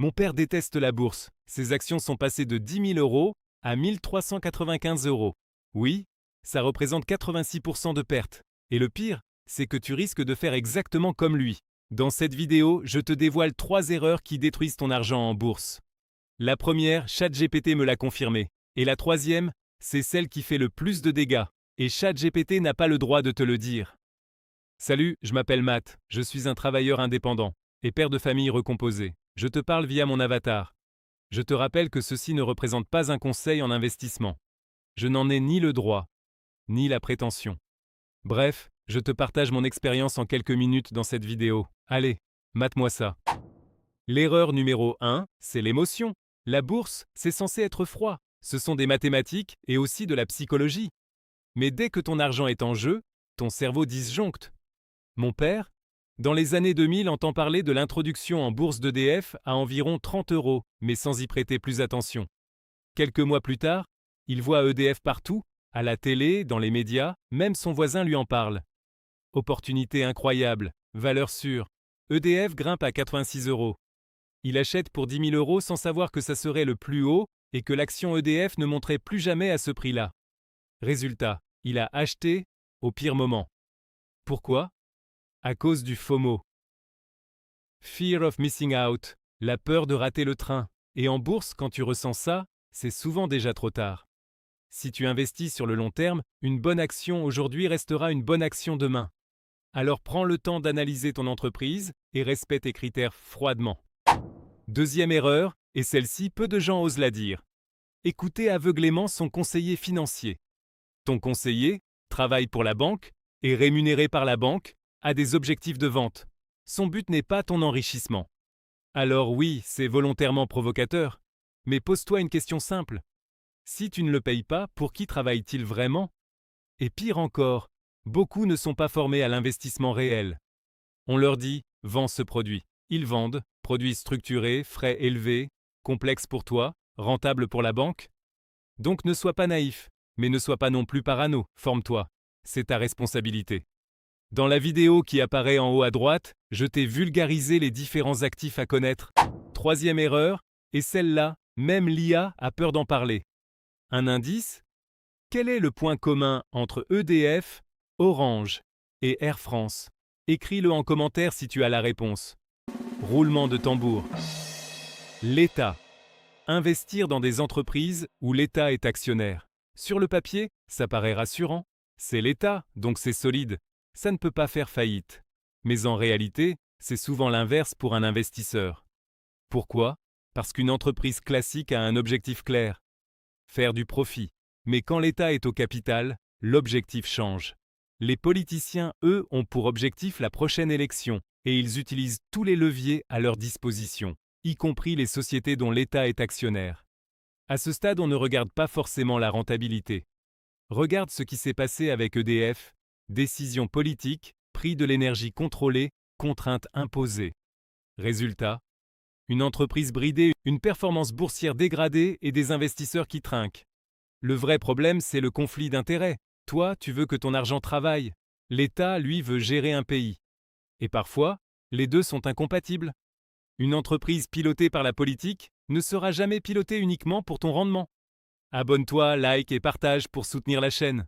Mon père déteste la bourse. Ses actions sont passées de 10 000 € à 1 395 €. Oui, ça représente 86% de pertes. Et le pire, c'est que tu risques de faire exactement comme lui. Dans cette vidéo, je te dévoile 3 erreurs qui détruisent ton argent en bourse. La première, ChatGPT me l'a confirmé. Et la troisième, c'est celle qui fait le plus de dégâts. Et ChatGPT n'a pas le droit de te le dire. Salut, je m'appelle Matt, je suis un travailleur indépendant et père de famille recomposé. Je te parle via mon avatar. Je te rappelle que ceci ne représente pas un conseil en investissement. Je n'en ai ni le droit, ni la prétention. Bref, je te partage mon expérience en quelques minutes dans cette vidéo. Allez, mate-moi ça. L'erreur numéro 1, c'est l'émotion. La bourse, c'est censé être froid. Ce sont des mathématiques et aussi de la psychologie. Mais dès que ton argent est en jeu, ton cerveau disjoncte. Mon père, dans les années 2000, entend parler de l'introduction en bourse d'EDF à environ 30 €, mais sans y prêter plus attention. Quelques mois plus tard, il voit EDF partout, à la télé, dans les médias, même son voisin lui en parle. Opportunité incroyable, valeur sûre. EDF grimpe à 86 €. Il achète pour 10 000 € sans savoir que ça serait le plus haut et que l'action EDF ne monterait plus jamais à ce prix-là. Résultat, il a acheté au pire moment. Pourquoi ? À cause du FOMO. Fear of missing out, la peur de rater le train. Et en bourse, quand tu ressens ça, c'est souvent déjà trop tard. Si tu investis sur le long terme, une bonne action aujourd'hui restera une bonne action demain. Alors prends le temps d'analyser ton entreprise et respecte tes critères froidement. Deuxième erreur, et celle-ci peu de gens osent la dire. Écouter aveuglément son conseiller financier. Ton conseiller travaille pour la banque, est rémunéré par la banque, a des objectifs de vente. Son but n'est pas ton enrichissement. Alors oui, c'est volontairement provocateur, mais pose-toi une question simple. Si tu ne le payes pas, pour qui travaille-t-il vraiment ? Et pire encore, beaucoup ne sont pas formés à l'investissement réel. On leur dit « vends ce produit ». Ils vendent, produits structurés, frais élevés, complexes pour toi, rentables pour la banque. Donc ne sois pas naïf, mais ne sois pas non plus parano, forme-toi. C'est ta responsabilité. Dans la vidéo qui apparaît en haut à droite, je t'ai vulgarisé les différents actifs à connaître. Troisième erreur, et celle-là, même l'IA a peur d'en parler. Un indice ? Quel est le point commun entre EDF, Orange et Air France ? Écris-le en commentaire si tu as la réponse. Roulement de tambour. L'État. Investir dans des entreprises où l'État est actionnaire. Sur le papier, ça paraît rassurant. C'est l'État, donc c'est solide. Ça ne peut pas faire faillite. Mais en réalité, c'est souvent l'inverse pour un investisseur. Pourquoi ? Parce qu'une entreprise classique a un objectif clair. Faire du profit. Mais quand l'État est au capital, l'objectif change. Les politiciens, eux, ont pour objectif la prochaine élection et ils utilisent tous les leviers à leur disposition, y compris les sociétés dont l'État est actionnaire. À ce stade, on ne regarde pas forcément la rentabilité. Regarde ce qui s'est passé avec EDF. Décision politique, prix de l'énergie contrôlé, contraintes imposées. Résultat, une entreprise bridée, une performance boursière dégradée et des investisseurs qui trinquent. Le vrai problème, c'est le conflit d'intérêts. Toi, tu veux que ton argent travaille. L'État, lui, veut gérer un pays. Et parfois, les deux sont incompatibles. Une entreprise pilotée par la politique ne sera jamais pilotée uniquement pour ton rendement. Abonne-toi, like et partage pour soutenir la chaîne.